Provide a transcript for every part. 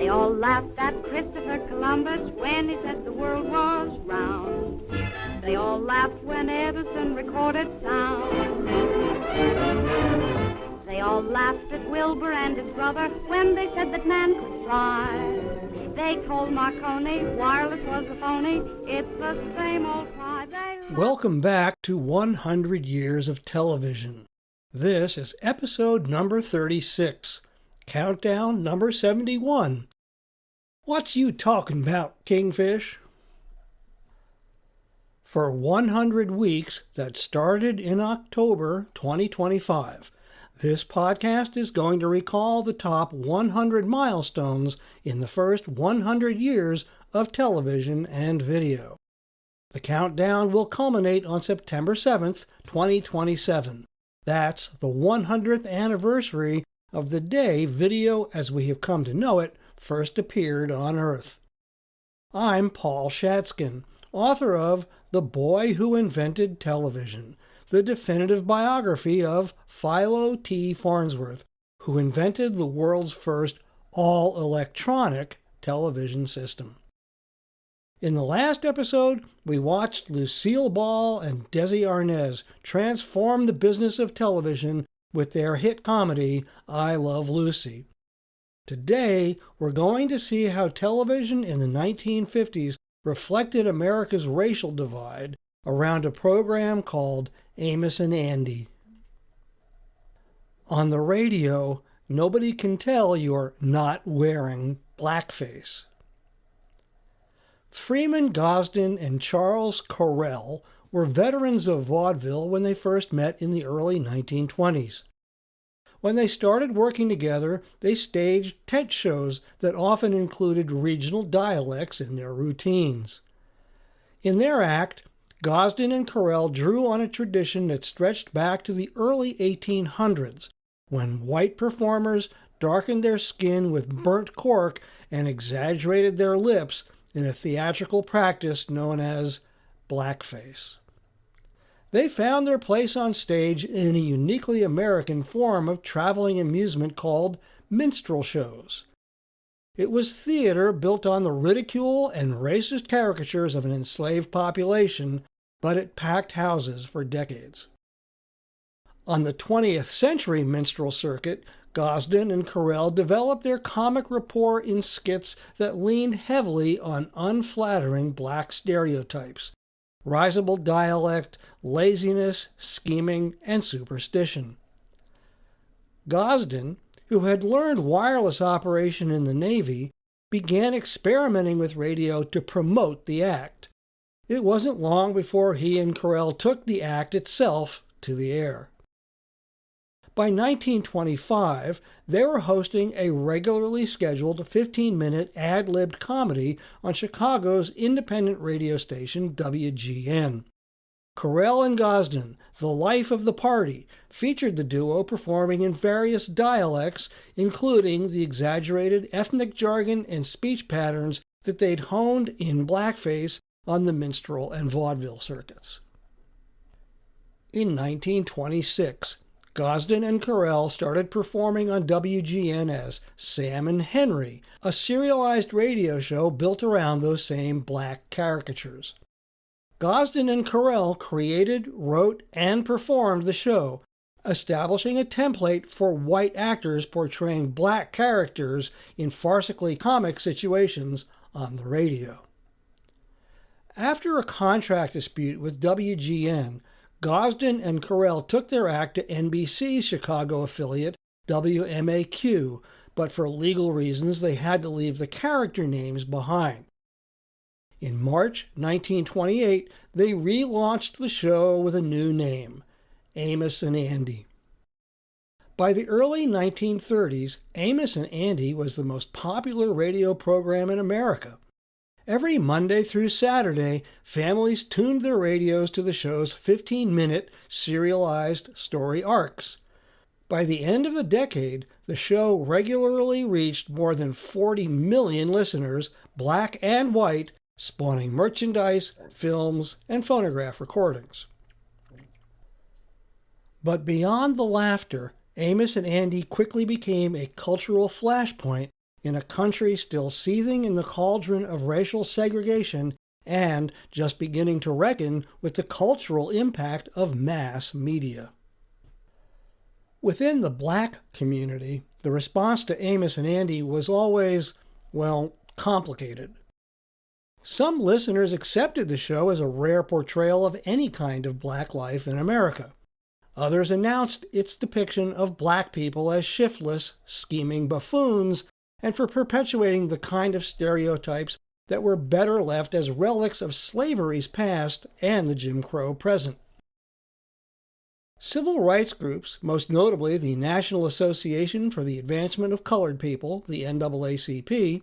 They all laughed at Christopher Columbus when he said the world was round. They all laughed when Edison recorded sound. They all laughed at Wilbur and his brother when they said that man could fly. They told Marconi wireless was a phony. It's the same old cry. Welcome back to 100 Years of Television. This is episode number 36, countdown number 71. What's you talking about, Kingfish? For 100 weeks that started in October 2025, this podcast is going to recall the top 100 milestones in the first 100 years of television and video. The countdown will culminate on September 7th, 2027. That's the 100th anniversary of the day video, as we have come to know it, first appeared on Earth. I'm Paul Shatskin, author of The Boy Who Invented Television, the definitive biography of Philo T. Farnsworth, who invented the world's first all-electronic television system. In the last episode, we watched Lucille Ball and Desi Arnaz transform the business of television with their hit comedy, I Love Lucy. Today, we're going to see how television in the 1950s reflected America's racial divide around a program called Amos-n-Andy. On the radio, nobody can tell you're not wearing blackface. Freeman, Gosden, and Charles Correll were veterans of vaudeville when they first met in the early 1920s. When they started working together, they staged tent shows that often included regional dialects in their routines. In their act, Gosden and Correll drew on a tradition that stretched back to the early 1800s, when white performers darkened their skin with burnt cork and exaggerated their lips in a theatrical practice known as blackface. They found their place on stage in a uniquely American form of traveling amusement called minstrel shows. It was theater built on the ridicule and racist caricatures of an enslaved population, but it packed houses for decades. On the 20th century minstrel circuit, Gosden and Correll developed their comic rapport in skits that leaned heavily on unflattering black stereotypes, risible dialect, laziness, scheming, and superstition. Gosden, who had learned wireless operation in the Navy, began experimenting with radio to promote the act. It wasn't long before he and Correll took the act itself to the air. By 1925, they were hosting a regularly scheduled 15-minute ad-libbed comedy on Chicago's independent radio station WGN. Correll and Gosden, the life of the party, featured the duo performing in various dialects, including the exaggerated ethnic jargon and speech patterns that they'd honed in blackface on the minstrel and vaudeville circuits. In 1926, Gosden and Correll started performing on WGN as Sam and Henry, a serialized radio show built around those same black caricatures. Gosden and Correll created, wrote, and performed the show, establishing a template for white actors portraying black characters in farcically comic situations on the radio. After a contract dispute with WGN, Gosden and Correll took their act to NBC's Chicago affiliate, WMAQ, but for legal reasons they had to leave the character names behind. In March 1928, they relaunched the show with a new name, Amos-n-Andy. By the early 1930s, Amos-n-Andy was the most popular radio program in America. Every Monday through Saturday, families tuned their radios to the show's 15-minute serialized story arcs. By the end of the decade, the show regularly reached more than 40 million listeners, black and white, spawning merchandise, films, and phonograph recordings. But beyond the laughter, Amos-n-Andy quickly became a cultural flashpoint in a country still seething in the cauldron of racial segregation and just beginning to reckon with the cultural impact of mass media. Within the black community, the response to Amos-n-Andy was always, well, complicated. Some listeners accepted the show as a rare portrayal of any kind of black life in America. Others announced its depiction of black people as shiftless, scheming buffoons, and for perpetuating the kind of stereotypes that were better left as relics of slavery's past and the Jim Crow present. Civil rights groups, most notably the National Association for the Advancement of Colored People, the NAACP,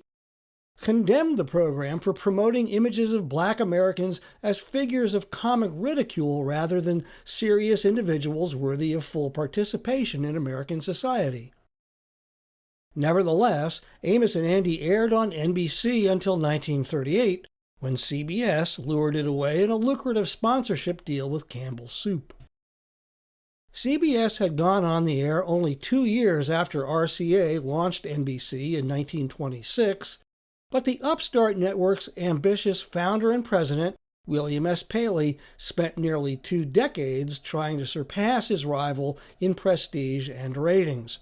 condemned the program for promoting images of black Americans as figures of comic ridicule rather than serious individuals worthy of full participation in American society. Nevertheless, Amos-n-Andy aired on NBC until 1938, when CBS lured it away in a lucrative sponsorship deal with Campbell's Soup. CBS had gone on the air only 2 years after RCA launched NBC in 1926, but the upstart network's ambitious founder and president, William S. Paley, spent nearly 2 decades trying to surpass his rival in prestige and ratings.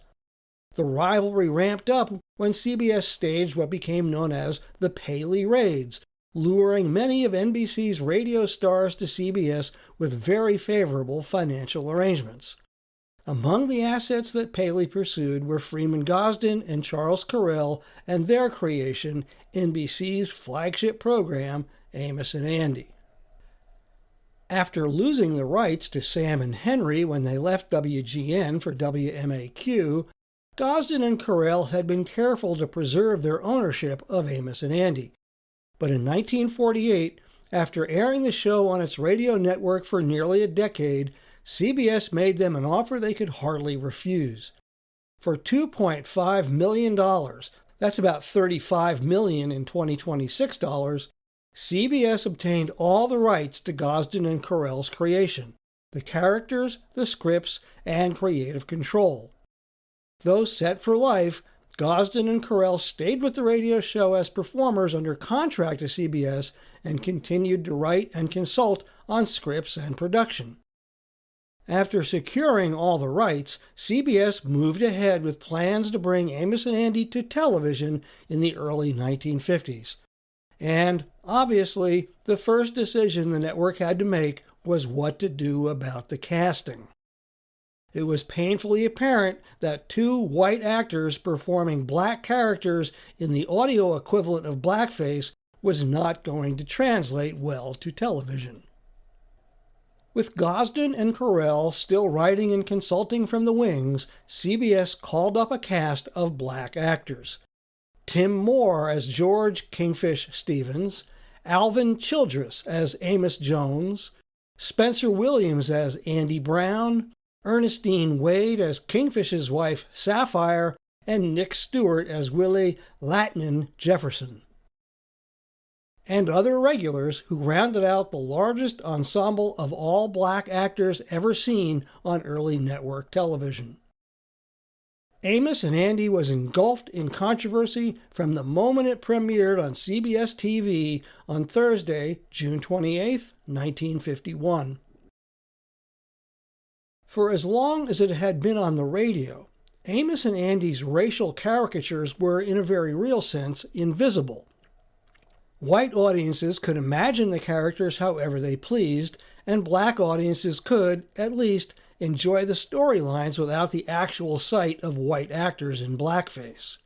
The rivalry ramped up when CBS staged what became known as the Paley Raids, luring many of NBC's radio stars to CBS with very favorable financial arrangements. Among the assets that Paley pursued were Freeman Gosden and Charles Correll and their creation, NBC's flagship program, Amos-n-Andy. After losing the rights to Sam and Henry when they left WGN for WMAQ, Gosden and Correll had been careful to preserve their ownership of Amos-n-Andy. But in 1948, after airing the show on its radio network for nearly a decade, CBS made them an offer they could hardly refuse. For $2.5 million, that's about $35 million in 2026 dollars, CBS obtained all the rights to Gosden and Correll's creation, the characters, the scripts, and creative control. Though set for life, Gosden and Correll stayed with the radio show as performers under contract to CBS and continued to write and consult on scripts and production. After securing all the rights, CBS moved ahead with plans to bring Amos-n-Andy to television in the early 1950s. And, obviously, the first decision the network had to make was what to do about the casting. It was painfully apparent that 2 white actors performing black characters in the audio equivalent of blackface was not going to translate well to television. With Gosden and Correll still writing and consulting from the wings, CBS called up a cast of black actors. Tim Moore as George Kingfish Stevens, Alvin Childress as Amos Jones, Spencer Williams as Andy Brown, Ernestine Wade as Kingfish's wife Sapphire, and Nick Stewart as Willie Latnin Jefferson. And other regulars who rounded out the largest ensemble of all black actors ever seen on early network television. Amos-n-Andy was engulfed in controversy from the moment it premiered on CBS TV on Thursday, June 28, 1951. For as long as it had been on the radio, Amos-n-Andy's racial caricatures were, in a very real sense, invisible. White audiences could imagine the characters however they pleased, and black audiences could, at least, enjoy the storylines without the actual sight of white actors in blackface.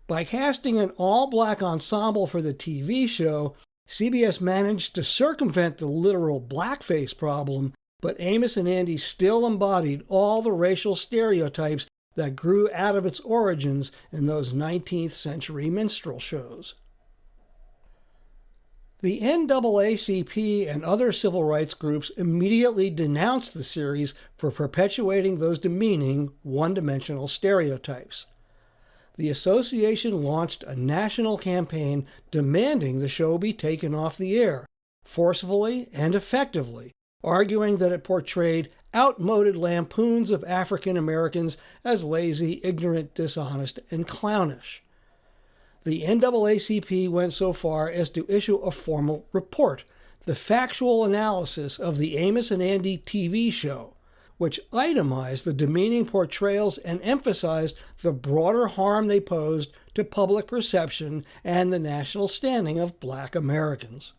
By casting an all-black ensemble for the TV show, CBS managed to circumvent the literal blackface problem, but Amos-n-Andy still embodied all the racial stereotypes that grew out of its origins in those 19th century minstrel shows. The NAACP and other civil rights groups immediately denounced the series for perpetuating those demeaning, one-dimensional stereotypes. The association launched a national campaign demanding the show be taken off the air, forcefully and effectively, arguing that it portrayed outmoded lampoons of African Americans as lazy, ignorant, dishonest, and clownish. The NAACP went so far as to issue a formal report, the factual analysis of the Amos-n-Andy TV show, which itemized the demeaning portrayals and emphasized the broader harm they posed to public perception and the national standing of Black Americans.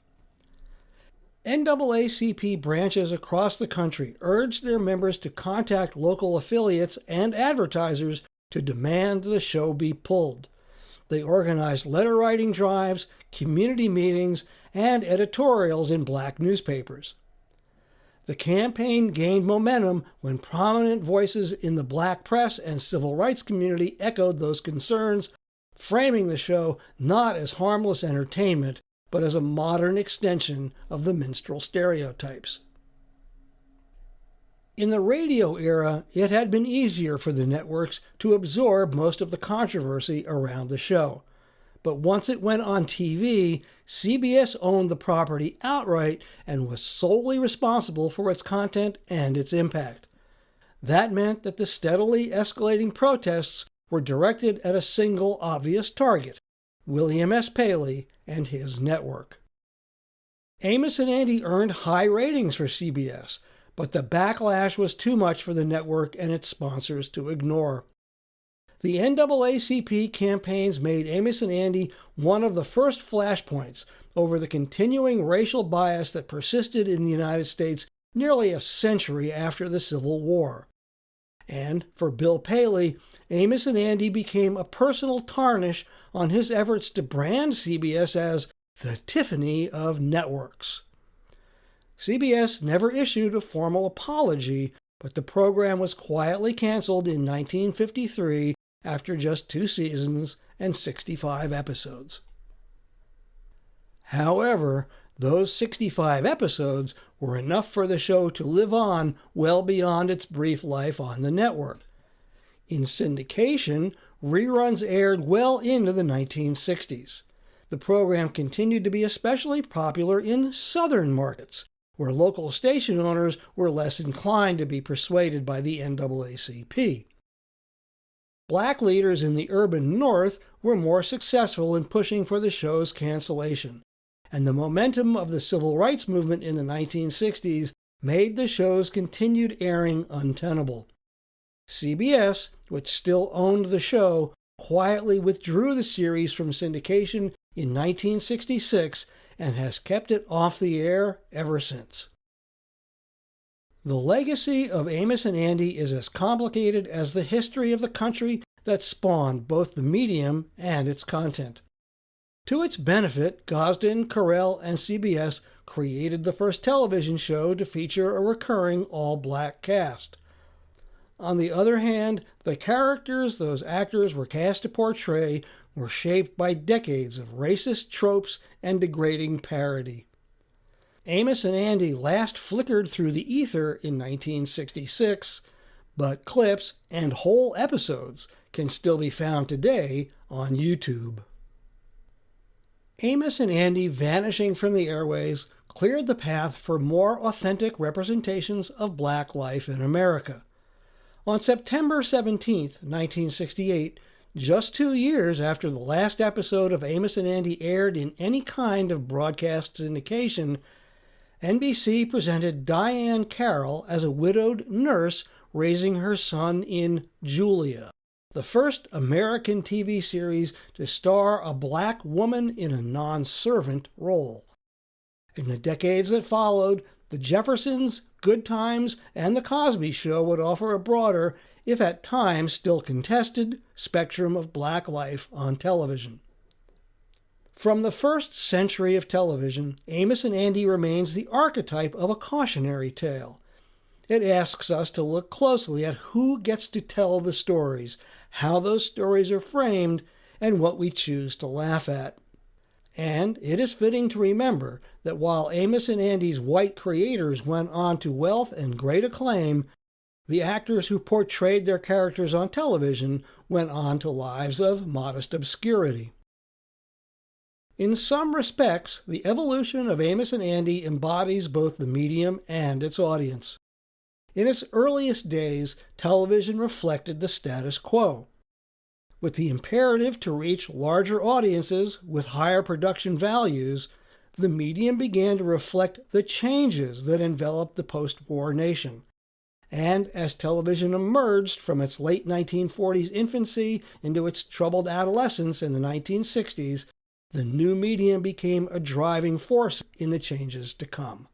NAACP branches across the country urged their members to contact local affiliates and advertisers to demand the show be pulled. They organized letter-writing drives, community meetings, and editorials in Black newspapers. The campaign gained momentum when prominent voices in the Black press and civil rights community echoed those concerns, framing the show not as harmless entertainment, but as a modern extension of the minstrel stereotypes. In the radio era, it had been easier for the networks to absorb most of the controversy around the show. But once it went on TV, CBS owned the property outright and was solely responsible for its content and its impact. That meant that the steadily escalating protests were directed at a single obvious target, William S. Paley and his network. Amos-n-Andy earned high ratings for CBS, but the backlash was too much for the network and its sponsors to ignore. The NAACP campaigns made Amos-n-Andy one of the first flashpoints over the continuing racial bias that persisted in the United States nearly a century after the Civil War. And for Bill Paley, Amos-n-Andy became a personal tarnish on his efforts to brand CBS as the Tiffany of networks. CBS never issued a formal apology, but the program was quietly canceled in 1953 after just 2 seasons and 65 episodes. However, those 65 episodes were enough for the show to live on well beyond its brief life on the network. In syndication, reruns aired well into the 1960s. The program continued to be especially popular in southern markets, where local station owners were less inclined to be persuaded by the NAACP. Black leaders in the urban North were more successful in pushing for the show's cancellation, and the momentum of the civil rights movement in the 1960s made the show's continued airing untenable. CBS, which still owned the show, quietly withdrew the series from syndication in 1966 and has kept it off the air ever since. The legacy of Amos-n-Andy is as complicated as the history of the country that spawned both the medium and its content. To its benefit, Gosden, Correll, and CBS created the first television show to feature a recurring all-black cast. On the other hand, the characters those actors were cast to portray were shaped by decades of racist tropes and degrading parody. Amos-n-Andy last flickered through the ether in 1966, but clips and whole episodes can still be found today on YouTube. Amos-n-Andy vanishing from the airways cleared the path for more authentic representations of Black life in America. On September 17, 1968, just 2 years after the last episode of Amos-n-Andy aired in any kind of broadcast syndication, NBC presented Diane Carroll as a widowed nurse raising her son in Julia, the first American TV series to star a Black woman in a non-servant role. In the decades that followed, The Jeffersons, Good Times, and The Cosby Show would offer a broader, if at times still contested, spectrum of Black life on television. From the first century of television, Amos-n-Andy remains the archetype of a cautionary tale. It asks us to look closely at who gets to tell the stories, how those stories are framed, and what we choose to laugh at. And it is fitting to remember that while Amos-n-Andy's white creators went on to wealth and great acclaim, the actors who portrayed their characters on television went on to lives of modest obscurity. In some respects, the evolution of Amos-n-Andy embodies both the medium and its audience. In its earliest days, television reflected the status quo. With the imperative to reach larger audiences with higher production values, the medium began to reflect the changes that enveloped the post-war nation. And as television emerged from its late 1940s infancy into its troubled adolescence in the 1960s, the new medium became a driving force in the changes to come.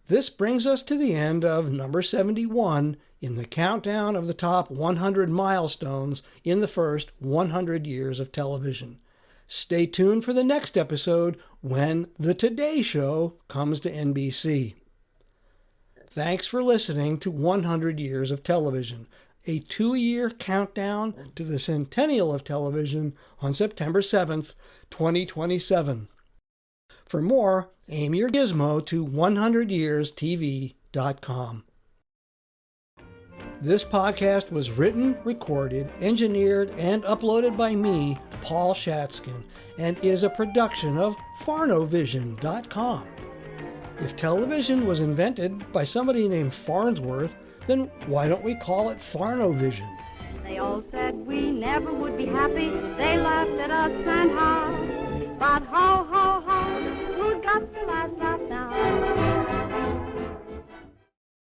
This brings us to the end of number 71 in the countdown of the top 100 milestones in the first 100 years of television. Stay tuned for the next episode when The Today Show comes to NBC. Thanks for listening to 100 Years of Television, a 2-year countdown to the centennial of television on September 7th, 2027. For more, aim your gizmo to 100yearstv.com. This podcast was written, recorded, engineered, and uploaded by me, Paul Shatskin, and is a production of farnovision.com. If television was invented by somebody named Farnsworth, then why don't we call it Farnovision? They all said we never would be happy. They laughed at us and howled. But ho, ho,